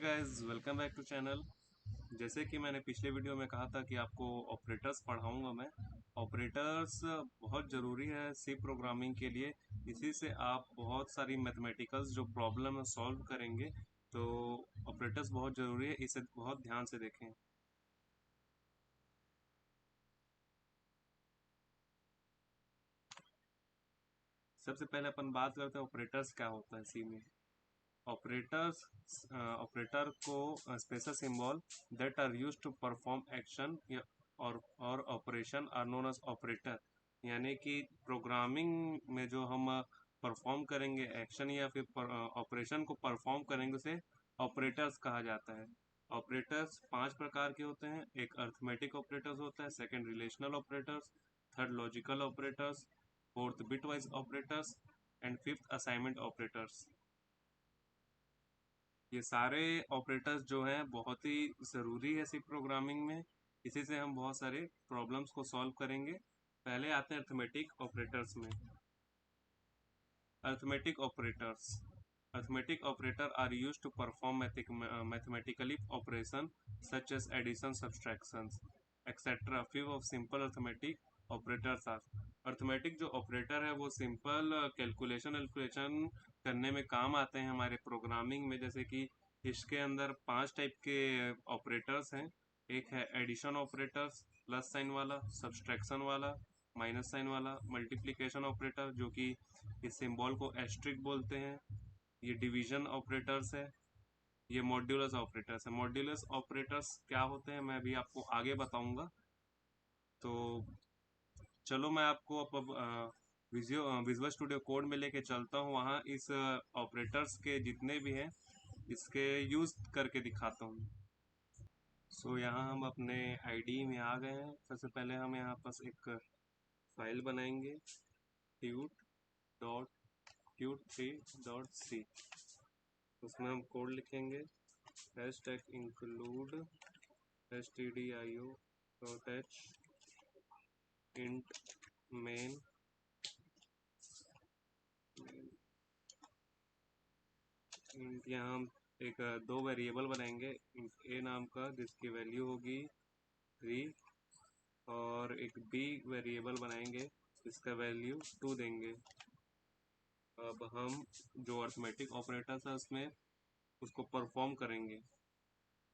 Guys, welcome back to channel. जैसे कि मैंने पिछले वीडियो में कहा था कि आपको ऑपरेटर्स पढ़ाऊंगा मैं। ऑपरेटर्स बहुत ज़रूरी है सी प्रोग्रामिंग के लिए। इसी से आप बहुत सारी मैथमेटिकल्स जो प्रॉब्लम है सॉल्व करेंगे। तो ऑपरेटर्स बहुत ज़रूरी है, इसे बहुत ध्यान से देखें। सबसे पहले अपन बात करते हैं ऑपरेटर्स क्या होता है सी में। ऑपरेटर्स ऑपरेटर को special symbol that are used to perform action और operation are known as operator. यानी कि प्रोग्रामिंग में जो हम परफॉर्म करेंगे एक्शन या फिर ऑपरेशन को परफॉर्म करेंगे उसे ऑपरेटर्स कहा जाता है। ऑपरेटर्स 5 प्रकार के होते हैं। एक अर्थमेटिक ऑपरेटर्स होता है, second relational operators, third logical operators, fourth bitwise operators and fifth assignment operators. ये सारे ऑपरेटर्स जो हैं बहुत ही ज़रूरी है सी प्रोग्रामिंग में। इसी से हम बहुत सारे प्रॉब्लम्स को सॉल्व करेंगे। पहले आते हैं अर्थमेटिक ऑपरेटर्स में। Arithmetic operators arithmetic operator are used to perform mathematically operation such as addition, subtractions etcetera. Few of simple arithmetic operators are. Arithmetic जो ऑपरेटर है वो सिंपल कैलकुलेशन करने में काम आते हैं हमारे प्रोग्रामिंग में। जैसे कि इसके अंदर 5 टाइप के ऑपरेटर्स हैं। एक है एडिशन ऑपरेटर्स, प्लस साइन वाला, सब्सट्रैक्शन वाला, माइनस साइन वाला, मल्टीप्लिकेशन ऑपरेटर जो कि इस सिंबल को एस्ट्रिक बोलते हैं, ये डिवीजन ऑपरेटर्स है, ये मॉड्यूलस ऑपरेटर्स है। मॉड्यूलस ऑपरेटर्स क्या होते हैं मैं अभी आपको आगे बताऊंगा। तो चलो मैं आपको अब विजुअल स्टूडियो कोड में लेके चलता हूँ। वहाँ इस ऑपरेटर्स के जितने भी हैं इसके यूज करके दिखाता हूँ। सो यहाँ हम अपने आईडी में आ गए हैं। सबसे पहले हम यहाँ पास एक फाइल बनाएंगे, tut.tut3.c। उसमें हम कोड लिखेंगे hashtag include stdio.h int main int। यहाँ हम एक दो वेरिएबल बनाएंगे, a नाम का जिसकी वैल्यू होगी 3, और एक b वेरिएबल बनाएंगे जिसका वैल्यू 2 देंगे। अब हम जो अर्थमेटिक ऑपरेटर्स है उसमें उसको परफॉर्म करेंगे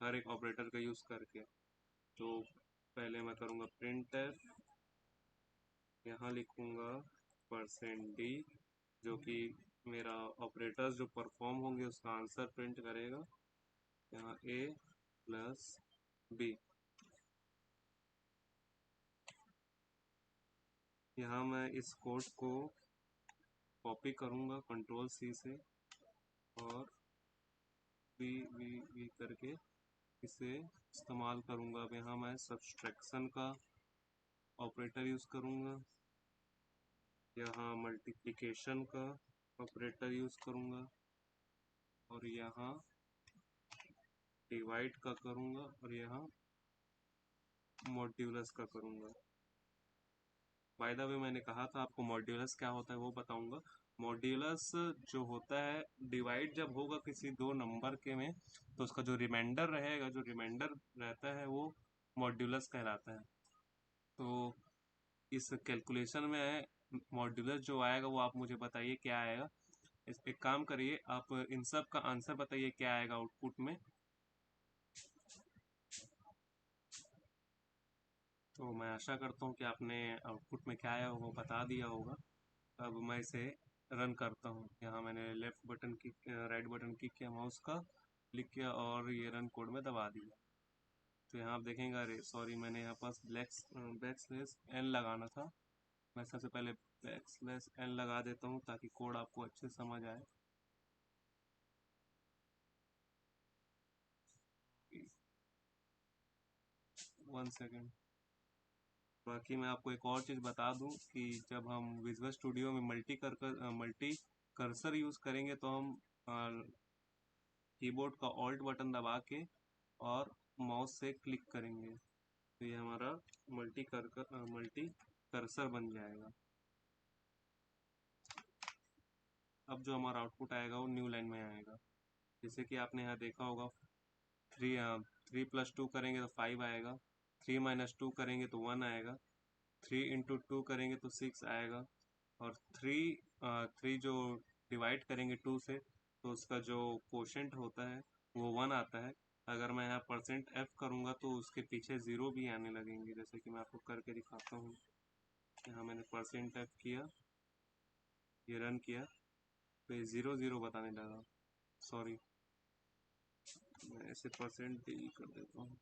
हर एक ऑपरेटर का यूज़ करके। तो पहले मैं करूँगा प्रिंट एफ, यहाँ लिखूँगा %d जो कि मेरा ऑपरेटर्स जो परफॉर्म होंगे उसका आंसर प्रिंट करेगा। यहाँ a प्लस b। यहाँ मैं इस कोड को कॉपी करूँगा कंट्रोल C से और v करके इसे इस्तेमाल करूँगा। अब यहाँ मैं सब्सट्रैक्शन का ऑपरेटर यूज़ करूँगा, यहाँ मल्टीप्लिकेशन का ऑपरेटर यूज़ करूँगा और यहाँ डिवाइड का करूँगा और यहाँ मॉड्यूलस का करूँगा। बाय द वे मैंने कहा था आपको मॉड्यूलस क्या होता है वो बताऊँगा। मॉड्यूलस जो होता है, डिवाइड जब होगा किसी दो नंबर के में तो उसका जो रिमाइंडर रहेगा, जो रिमाइंडर रहता है वो मॉड्यूलस कहलाता है। तो इस कैलकुलेशन में मॉड्यूलस जो आएगा वो आप मुझे बताइए क्या आएगा। एक काम करिए, आप इन सब का आंसर बताइए क्या आएगा आउटपुट में। तो मैं आशा करता हूँ कि आपने आउटपुट में क्या आया होगा वो बता दिया होगा। अब मैं इसे रन करता हूँ। यहाँ मैंने लेफ्ट बटन की राइट बटन क्लिक किया, माउस का क्लिक किया और ये रन कोड में दबा दिया। तो यहाँ आप देखेंगे, अरे सॉरी मैंने यहाँ पास बैक स्लैश एन लगाना था। मैं सबसे पहले बैक स्लैश एन लगा देता हूँ ताकि कोड आपको अच्छे से समझ आए। 1 सेकेंड। बाकी मैं आपको एक और चीज़ बता दूं कि जब हम विजुअल स्टूडियो में मल्टी कर्सर यूज़ करेंगे तो हम कीबोर्ड का ऑल्ट बटन दबा के और माउस से क्लिक करेंगे तो ये हमारा मल्टी कर्सर बन जाएगा। अब जो हमारा आउटपुट आएगा वो न्यू लाइन में आएगा। जैसे कि आपने यहाँ देखा होगा थ्री प्लस टू करेंगे तो 5 आएगा, 3 - 2 करेंगे तो 1 आएगा, 3 × 2 करेंगे तो 6 आएगा, और थ्री जो डिवाइड करेंगे 2 से तो उसका जो कोशेंट होता है वो 1 आता है। अगर मैं यहाँ %f करूँगा तो उसके पीछे ज़ीरो भी आने लगेंगे, जैसे कि मैं आपको करके दिखाता हूँ। यहाँ मैंने %f किया, ये रन किया तो ये 0 0 बताने लगा। सॉरी, मैं इसे %d कर देता हूँ।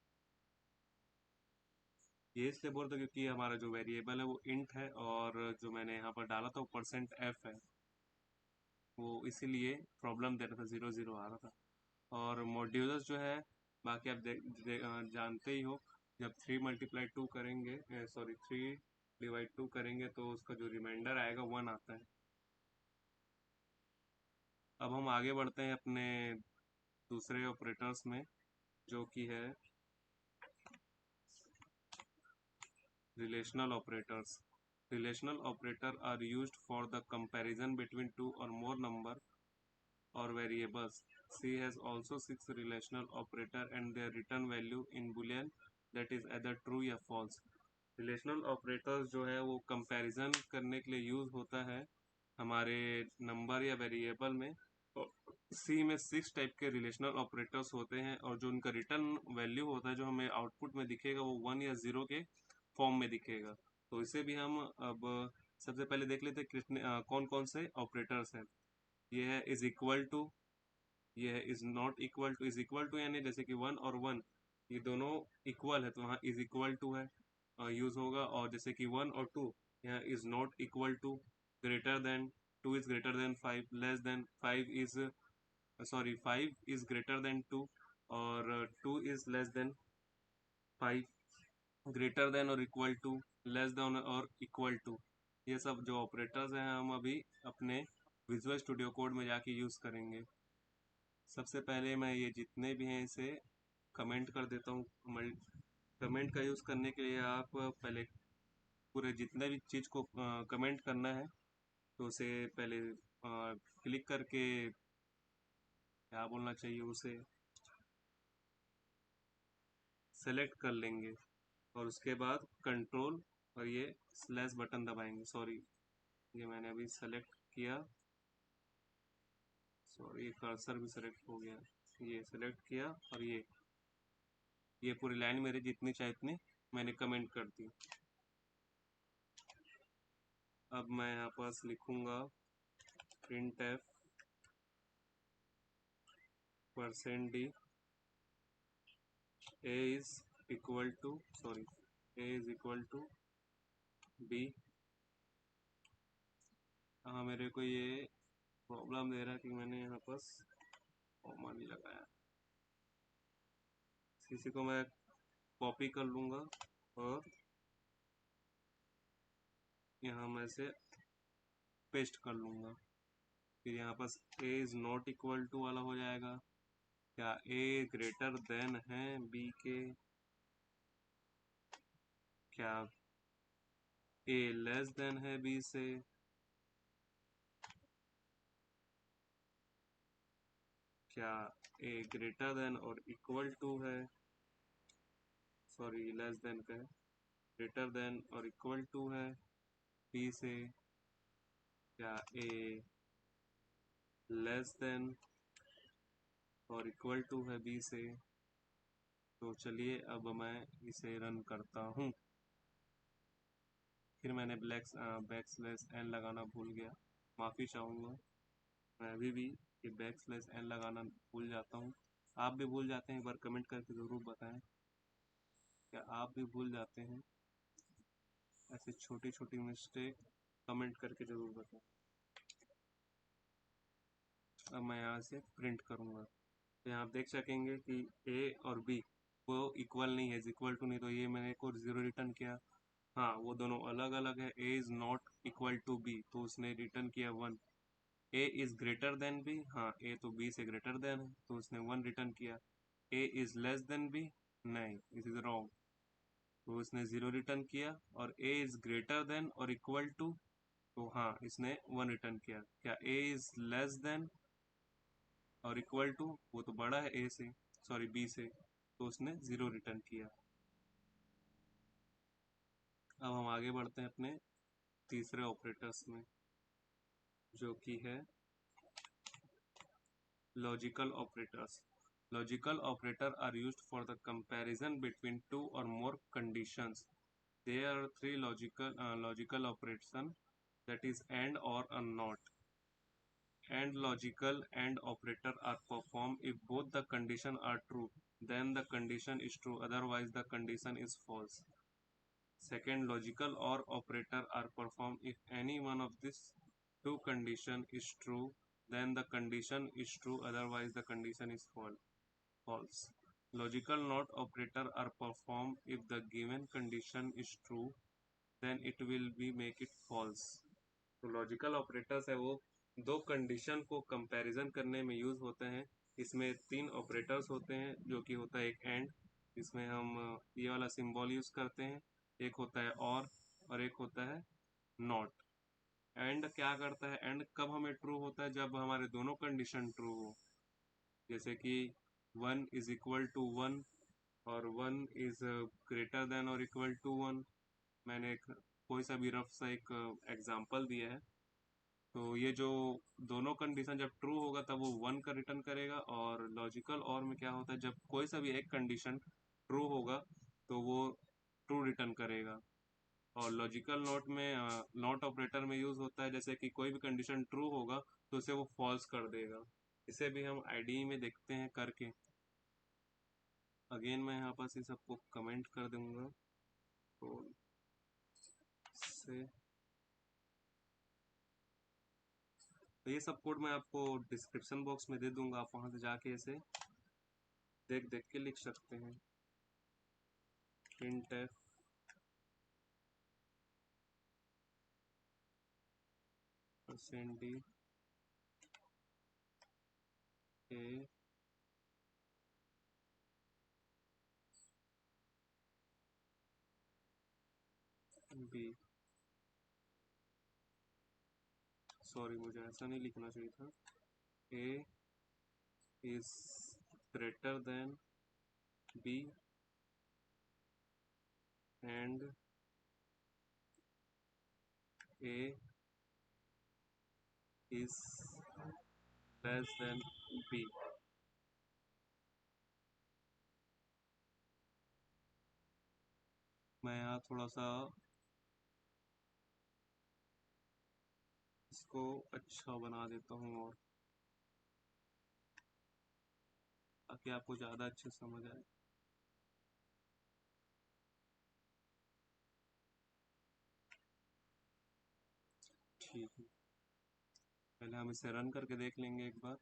ये इसलिए बोल रहा था क्योंकि हमारा जो वेरिएबल है वो इंट है, और जो मैंने यहाँ पर डाला था वो %f है, वो इसीलिए प्रॉब्लम दे रहा था, 0 0 आ रहा था। और मॉड्यूलस जो है, बाकी आप जानते ही हो, जब 3 × 2 करेंगे, सॉरी 3/2 करेंगे तो उसका जो रिमाइंडर आएगा 1 आता है। अब हम आगे बढ़ते हैं अपने दूसरे ऑपरेटर्स में, जो कि है relational operators. Relational operators are used for the comparison between two or more number or variables. C has also 6 relational operator and their return value in boolean, that is either true या false. Relational operators जो है वो comparison करने के लिए use होता है हमारे नंबर या वेरिएबल में। सी में 6 टाइप के रिलेशनल ऑपरेटर्स होते हैं, और जो उनका रिटर्न वैल्यू होता है जो हमें आउटपुट में दिखेगा वो 1 या 0 के फॉर्म में दिखेगा। तो इसे भी हम अब सबसे पहले देख लेते हैं कितने कौन कौन से ऑपरेटर्स हैं। ये है इज इक्वल टू, ये है is not equal to. Is equal to यानी जैसे कि 1 और 1 ये दोनों इक्वल है तो वहाँ इज इक्वल टू है यूज होगा, और जैसे कि 1 और 2 यहाँ is not equal to, greater than, 2 is greater than 5, less than 5 is, sorry 5 is greater than 2, और 2 is less than 5, greater than और इक्वल टू, लेस देन और इक्वल टू। ये सब जो ऑपरेटर्स हैं हम अभी अपने विजुअल स्टूडियो कोड में जाके यूज़ करेंगे। सबसे पहले मैं ये जितने भी हैं इसे कमेंट कर देता हूँ। कमेंट का यूज़ करने के लिए आप पहले पूरे जितने भी चीज़ को कमेंट करना है तो उसे पहले क्लिक करके, क्या बोलना चाहिए, उसे सेलेक्ट कर लेंगे, और उसके बाद कंट्रोल और ये स्लैश बटन दबाएंगे। सॉरी, ये मैंने अभी सेलेक्ट किया, सॉरी ये कर्सर भी सेलेक्ट हो गया, ये सेलेक्ट किया, और ये पूरी लाइन मेरी जितनी चाहे इतनी मैंने कमेंट कर दी। अब मैं यहाँ पास लिखूंगा printf %d a is equal to, sorry a is equal to b। हाँ, मेरे को ये प्रॉब्लम दे रहा है कि मैंने यहाँ पास कॉमा नहीं लगाया। इसी को मैं कॉपी कर लूँगा और यहाँ मैं से पेस्ट कर लूँगा। फिर यहाँ पास a is not equal to वाला हो जाएगा। क्या a ग्रेटर देन है b के? क्या a लेस देन है b से? क्या a ग्रेटर देन और इक्वल टू है, सॉरी लेस देन का है, ग्रेटर देन और इक्वल टू है b से? क्या a लेस देन और इक्वल टू है b से? तो चलिए अब मैं इसे रन करता हूँ। फिर मैंने बैक स्लैश n लगाना भूल गया, माफ़ी चाहूँगा। मैं अभी भी ये बैक स्लैश n लगाना भूल जाता हूँ। आप भी भूल जाते हैं? एक बार कमेंट करके ज़रूर बताएं, क्या आप भी भूल जाते हैं? ऐसे छोटी छोटी मिस्टेक कमेंट करके ज़रूर बताएं। अब मैं यहाँ से प्रिंट करूँगा तो यहाँ आप देख सकेंगे कि a और b वो इक्वल नहीं है, इज इक्वल टू नहीं, तो ये मैंने एक और 0 रिटर्न किया। हाँ, वो दोनों अलग अलग है। a is not equal to b तो उसने रिटर्न किया 1। a is greater than b, हाँ a तो b से ग्रेटर देन है तो उसने 1 रिटर्न किया। a is less than b, नहीं, इट इज़ रॉन्ग, तो उसने 0 रिटर्न किया। और a इज़ ग्रेटर देन और इक्वल टू, तो हाँ इसने 1 रिटर्न किया। क्या a इज़ लेस देन और इक्वल टू, वो तो बड़ा है a से, सॉरी बी से, तो उसने 0 रिटर्न किया। अब हम आगे बढ़ते हैं अपने तीसरे ऑपरेटर्स में, जो कि है logical operators. Logical operator are used for the comparison between two और more conditions. There are three logical operation, that is and, or, not. And logical and operator are performed if both the condition are true, then the condition is true, otherwise the condition is false. Second, logical or operator are performed if any one of these two condition is true, then the condition is true, otherwise the condition is false. Logical not operator are performed if the given condition is true, then it will be make it false. तो logical operators है वो दो condition को comparison करने में use होते हैं। इसमें तीन ऑपरेटर्स होते हैं, जो कि होता है एक एंड, इसमें हम ये वाला सिंबल यूज करते हैं, एक होता है और एक होता है नॉट। एंड क्या करता है, एंड कब हमें ट्रू होता है, जब हमारे दोनों कंडीशन ट्रू हो, जैसे कि 1 इज इक्वल टू 1 और 1 इज ग्रेटर देन और इक्वल टू 1। मैंने कोई सा भी रफ सा एक एग्जांपल दिया है। तो ये जो दोनों कंडीशन जब ट्रू होगा तब वो 1 का रिटर्न करेगा, और लॉजिकल और में क्या होता है, जब कोई सा भी एक कंडीशन ट्रू होगा तो वो ट्रू रिटर्न करेगा। और लॉजिकल नॉट में नॉट ऑपरेटर में यूज होता है, जैसे कि कोई भी कंडीशन ट्रू होगा तो उसे वो फॉल्स कर देगा। इसे भी हम आईडी में देखते हैं करके। अगेन मैं यहाँ पास ये सबको कमेंट कर दूंगा, तो से तो ये सब कोड मैं आपको डिस्क्रिप्शन बॉक्स में दे दूंगा, आप वहां से जाके इसे देख देख के लिख सकते हैं। Print F %d a b, sorry मुझे ऐसा नहीं लिखना चाहिए था, a is greater than b and a is less than b। मैं यहाँ थोड़ा सा इसको अच्छा बना देता हूँ, और ताकि आपको ज़्यादा अच्छे समझ आए। ठीक है, पहले हम इसे रन करके देख लेंगे एक बार।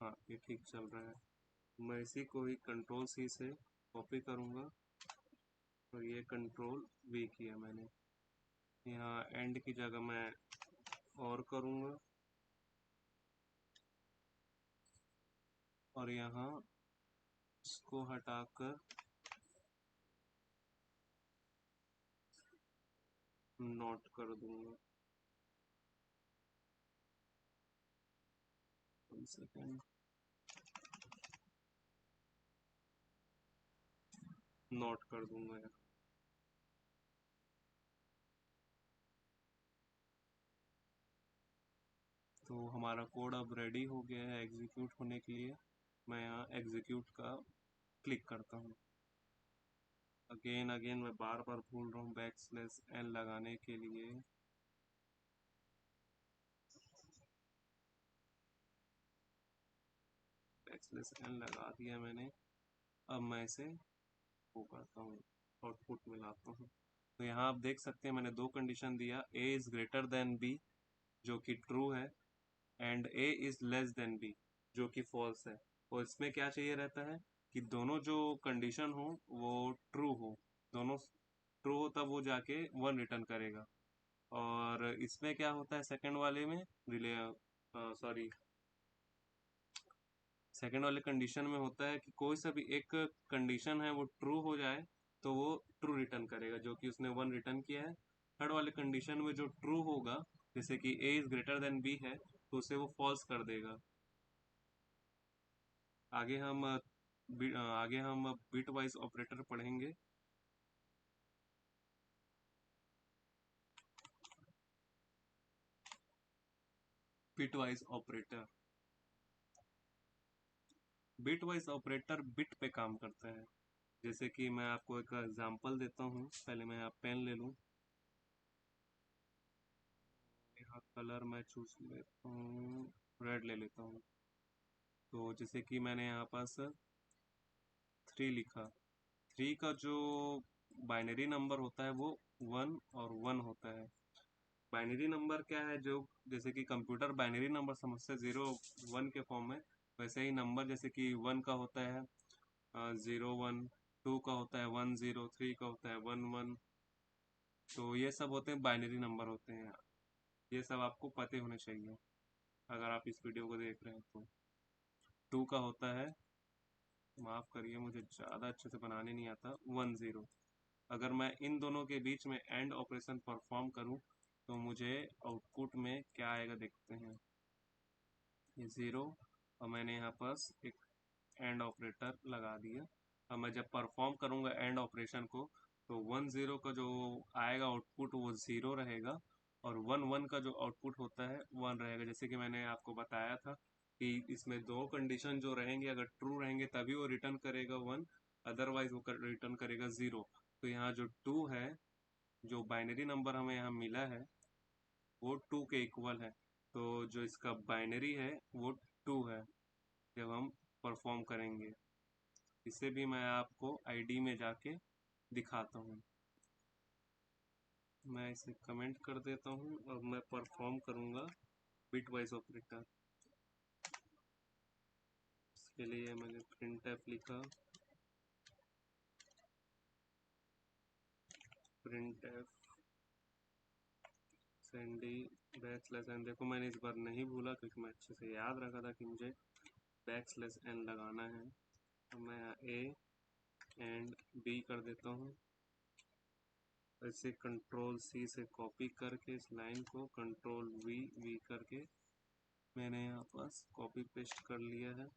हाँ, ये ठीक चल रहा है। मैं इसी को ही कंट्रोल सी से कॉपी करूँगा, और ये कंट्रोल वी किया मैंने। यहाँ एंड की जगह मैं और करूँगा, और यहाँ इसको हटाकर नोट कर दूंगा। 1 सेकेंड, नोट कर दूंगा यार। तो हमारा कोड अब रेडी हो गया है एग्जीक्यूट होने के लिए। मैं यहाँ एग्जीक्यूट का क्लिक करता हूँ। अगेन अगेन मैं बार बार भूल रहा हूँ बैकस्लैश n लगाने के लिए। बैकस्लैश n लगा दिया मैंने। अब मैं इसे वो करता हूँ, आउटपुट मिलाता हूँ। तो यहाँ आप देख सकते हैं मैंने दो कंडीशन दिया, a is greater than b जो कि ट्रू है, and a is less than b जो कि फॉल्स है। और इसमें क्या चाहिए रहता है कि दोनों जो कंडीशन हो वो ट्रू हो, दोनों ट्रू हो तब वो जाके 1 रिटर्न करेगा। और इसमें क्या होता है सेकंड वाले में, रिले सॉरी सेकंड वाले कंडीशन में होता है कि कोई सा भी एक कंडीशन है वो ट्रू हो जाए तो वो ट्रू रिटर्न करेगा, जो कि उसने 1 रिटर्न किया है। थर्ड वाले कंडीशन में जो ट्रू होगा, जैसे कि a is greater than b है, तो उसे वो फॉल्स कर देगा। आगे हम आगे हम अब बिट वाइज ऑपरेटर पढ़ेंगे। Bit wise operator, bit wise operator bit पे काम करता है। जैसे कि मैं आपको एक एग्जांपल देता हूँ, पहले मैं यहाँ पेन ले लूँ, यहाँ कलर मैं चूज लेता हूँ, रेड ले लेता हूँ। तो जैसे कि मैंने यहाँ पास 3 लिखा, 3 का जो बाइनरी नंबर होता है वो 1 और 1 होता है। बाइनरी नंबर क्या है, जो जैसे कि कंप्यूटर बाइनरी नंबर समझते 0 1 के फॉर्म में, वैसे ही नंबर जैसे कि 1 का होता है 0 1, 2 का होता है 1 0, 3 का होता है 1 1। तो ये सब होते हैं बाइनरी नंबर होते हैं। ये सब आपको पते होने चाहिए अगर आप इस वीडियो को देख रहे हैं तो। 2 का होता है, माफ़ करिए मुझे ज़्यादा अच्छे से बनाने नहीं आता, 1 0। अगर मैं इन दोनों के बीच में एंड ऑपरेशन परफॉर्म करूं तो मुझे आउटपुट में क्या आएगा देखते हैं। ये 0, और मैंने यहाँ पास एक एंड ऑपरेटर लगा दिया। अब मैं जब परफॉर्म करूँगा एंड ऑपरेशन को, तो 1 0 का जो आएगा आउटपुट वो 0 रहेगा, और 1 1 का जो आउटपुट होता है 1 रहेगा। जैसे कि मैंने आपको बताया था कि इसमें दो कंडीशन जो रहेंगे, अगर ट्रू रहेंगे तभी वो रिटर्न करेगा 1, अदरवाइज वो रिटर्न करेगा 0। तो यहाँ जो 2 है, जो बाइनरी नंबर हमें यहाँ मिला है वो 2 के इक्वल है। तो जो इसका बाइनरी है वो 2 है जब हम परफॉर्म करेंगे। इसे भी मैं आपको आईडी में जाके दिखाता हूँ। मैं इसे कमेंट कर देता हूँ और मैं परफॉर्म करूँगा बिट वाइज ऑपरेटर। इसके लिए मैंने printf लिखा, printf सेंडी \n। देखो मैंने इस बार नहीं भूला क्योंकि मैं अच्छे से याद रखा था कि मुझे \n लगाना है। तो मैं a एंड b कर देता हूँ। ऐसे कंट्रोल C से कॉपी करके इस लाइन को कंट्रोल V करके मैंने यहाँ पास कॉपी पेस्ट कर लिया है।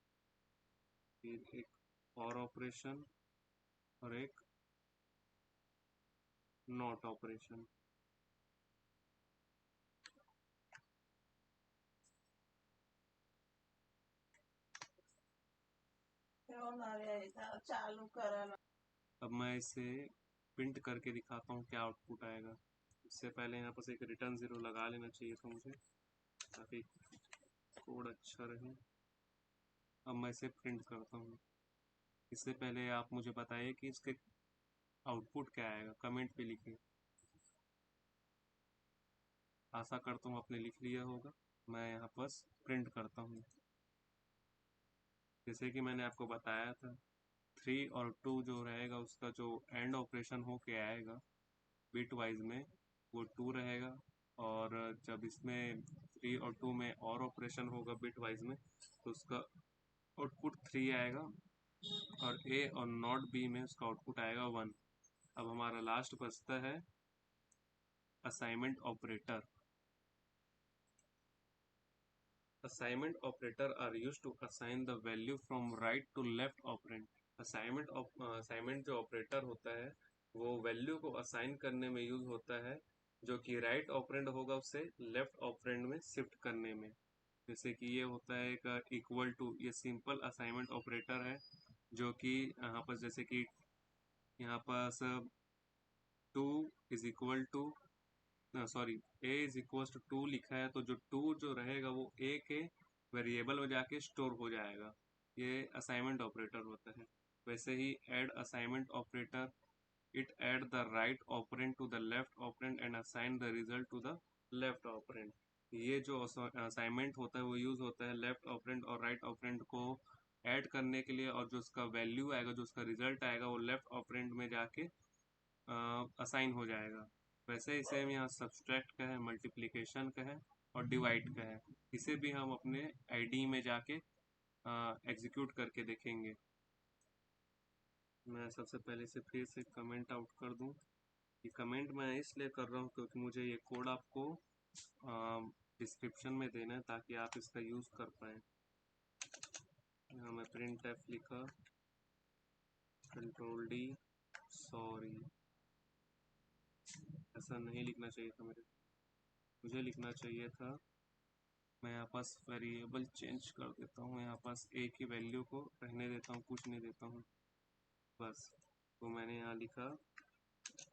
फिर एक और ऑपरेशन और एक नॉट ऑपरेशन। अब मैं इसे प्रिंट करके दिखाता हूँ क्या आउटपुट आएगा। इससे पहले यहाँ पर एक रिटर्न 0 लगा लेना चाहिए था मुझे, ताकि कोड अच्छा रहे। अब मैं इसे प्रिंट करता हूँ। इससे पहले आप मुझे बताइए कि इसके आउटपुट क्या आएगा, कमेंट पे लिखिए। आशा करता हूँ आपने लिख लिया होगा। मैं यहाँ पर प्रिंट करता हूँ। जैसे कि मैंने आपको बताया था 3 और 2 जो रहेगा उसका जो एंड ऑपरेशन हो के आएगा बिट वाइज में वो 2 रहेगा, और जब इसमें 3 और 2 में और ऑपरेशन होगा बिट वाइज में तो उसका आउटपुट 3 आएगा, और ए और नॉट बी में उसका आउटपुट आएगा 1। अब हमारा लास्ट बचता है assignment operator. Assignment operator are used to assign the value from right to left operand। Assignment जो ऑपरेटर होता है वो वैल्यू को असाइन करने में यूज होता है, जो कि राइट ऑपरेंड होगा उसे लेफ्ट ऑपरेंड में शिफ्ट करने में। जैसे कि ये होता है एक इक्वल टू, ये सिंपल असाइनमेंट ऑपरेटर है, जो कि यहाँ पर जैसे कि यहाँ पास 2 is equal to, sorry, a is equal to 2 लिखा है, तो जो 2 जो रहेगा वो ए के वेरिएबल में जाके स्टोर हो जाएगा। ये असाइनमेंट ऑपरेटर होता है। वैसे ही add assignment operator, it add the right operand to the left operand and assign the result to the left operand. ये जो असाइनमेंट होता है वो यूज होता है लेफ्ट ऑपरेंड और राइट ऑपरेंड को ऐड करने के लिए, और जो उसका वैल्यू आएगा, जो उसका रिजल्ट आएगा वो लेफ्ट ऑपरेंड में जाके असाइन हो जाएगा। वैसे इसे हम यहाँ सब्सट्रैक्ट का है, मल्टीप्लिकेशन का है और डिवाइड का है। इसे भी हम अपने आईडी में जाके एग्जीक्यूट करके देखेंगे। मैं सबसे पहले से फिर से कमेंट आउट कर दूं। ये कमेंट मैं इसलिए कर रहा हूँ क्योंकि मुझे ये कोड आपको डिस्क्रिप्शन में देना है ताकि आप इसका यूज़ कर पाएँ। यहाँ मैं प्रिंट एफ लिखा, कंट्रोल डी, सॉरी ऐसा नहीं लिखना चाहिए था मुझे लिखना चाहिए था, मैं यहाँ पास वेरिएबल चेंज कर देता हूँ, यहाँ पास ए की वैल्यू को रहने देता हूँ, कुछ नहीं देता हूँ बस। तो मैंने यहाँ लिखा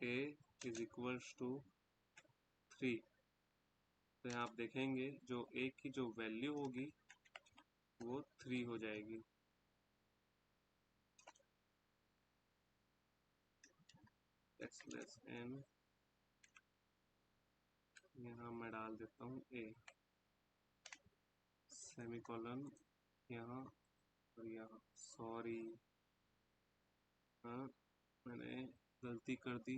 a इज इक्वल्स टू 3। तो यहाँ आप देखेंगे जो a की जो वैल्यू होगी वो 3 हो जाएगी। x लेस n, यहाँ मैं डाल देता हूँ a, सेमीकोलन यहाँ और यहाँ, सॉरी हाँ मैंने गलती कर दी।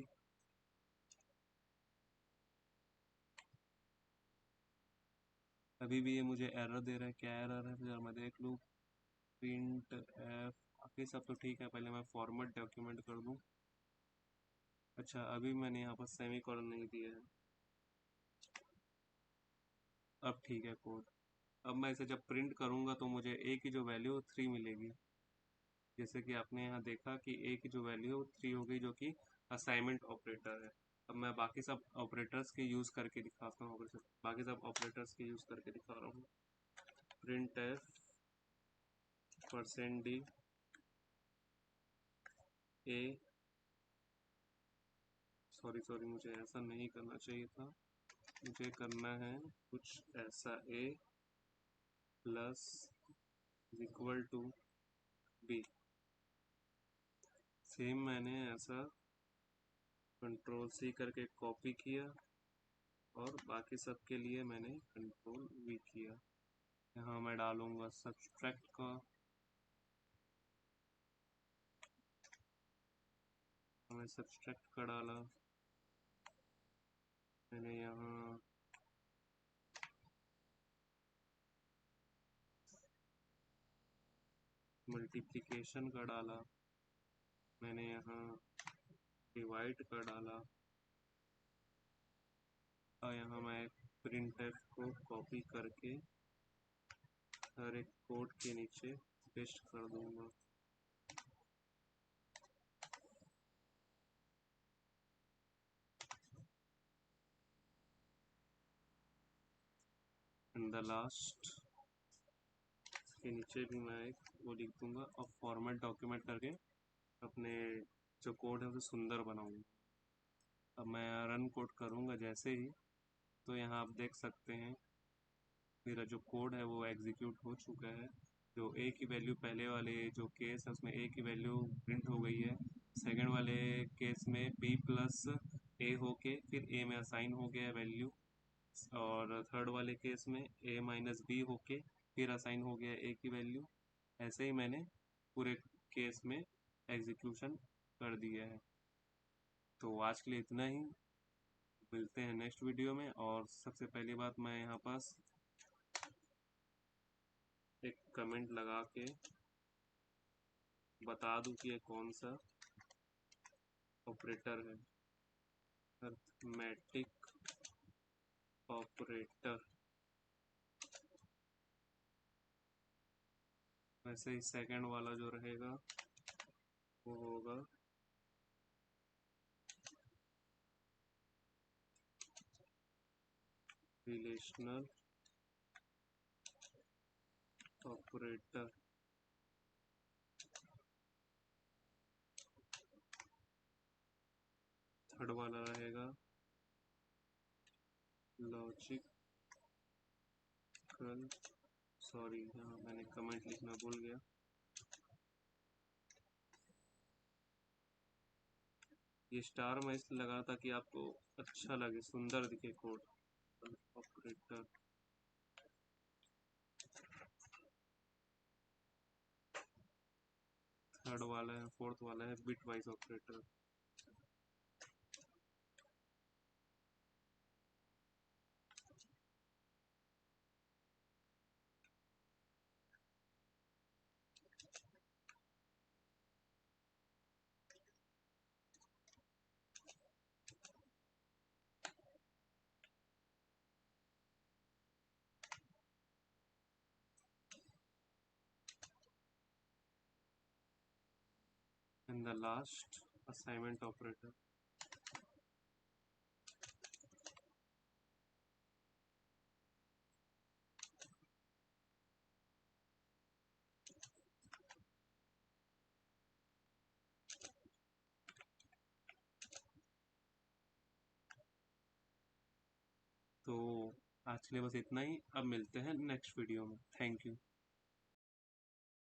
अभी भी ये मुझे एरर दे रहा है, क्या एरर है जरा मैं देख लूँ। प्रिंट एफ, बाकी सब तो ठीक है, पहले मैं फॉर्मेट डॉक्यूमेंट कर दूँ। अच्छा अभी मैंने यहाँ पर सेमी कॉलन नहीं दिया है, अब ठीक है कोड। अब मैं इसे जब प्रिंट करूँगा तो मुझे ए की जो वैल्यू 3 मिलेगी, जैसे कि आपने यहाँ देखा कि ए की जो वैल्यू 3 हो गई, जो कि असाइनमेंट ऑपरेटर है। अब मैं बाकी सब ऑपरेटर्स के यूज़ करके दिखाता हूँ, बाकी सब ऑपरेटर्स के यूज़ करके दिखा रहा हूँ। प्रिंट एफ %d ए, सॉरी मुझे ऐसा नहीं करना चाहिए था, मुझे करना है कुछ ऐसा, a plus equal to b। Same मैंने ऐसा कंट्रोल C करके कॉपी किया और बाकी सब के लिए मैंने कंट्रोल V किया। यहाँ मैं डालूंगा सब्सट्रैक्ट का, मैं सब्सट्रैक्ट का डाला, मैंने यहाँ मल्टीप्लिकेशन का डाला, मैंने यहाँ डिवाइड का डाला, और यहाँ मैं प्रिंटफ को कॉपी करके हर एक कोड के नीचे पेस्ट कर दूंगा। इन द लास्ट के नीचे भी मैं एक वो लिख दूंगा और फॉर्मेट डॉक्यूमेंट करके अपने जो कोड है उसे सुंदर बनाऊंगा। अब मैं रन कोड करूंगा जैसे ही, तो यहाँ आप देख सकते हैं मेरा जो कोड है वो एग्जीक्यूट हो चुका है। जो ए की वैल्यू पहले वाले जो केस है उसमें ए की वैल्यू प्रिंट हो गई है, सेकंड वाले केस में b प्लस ए होके फिर ए में असाइन हो गया वैल्यू, और थर्ड वाले केस में a माइनस बी होके फिर असाइन हो गया a की वैल्यू। ऐसे ही मैंने पूरे केस में एग्जीक्यूशन कर दिया है। तो आज के लिए इतना ही, मिलते हैं नेक्स्ट वीडियो में। और सबसे पहली बात मैं यहाँ पास एक कमेंट लगा के बता दूं कि ये कौन सा ऑपरेटर है, अर्थमेटिक ऑपरेटर। वैसे ही सेकंड वाला जो रहेगा वो होगा रिलेशनल ऑपरेटर। थर्ड वाला रहेगा लॉजिकल, सॉरी यहाँ मैंने कमेंट लिखना भूल गया, ये स्टार मैं इसलिए लगा था कि आपको अच्छा लगे, सुंदर दिखे कोड। ऑपरेटर थर्ड वाला है, फोर्थ वाला है bit wise operator. in the last assignment operator. तो आज के लिए बस इतना ही, अब मिलते हैं नेक्स्ट वीडियो में। Thank you.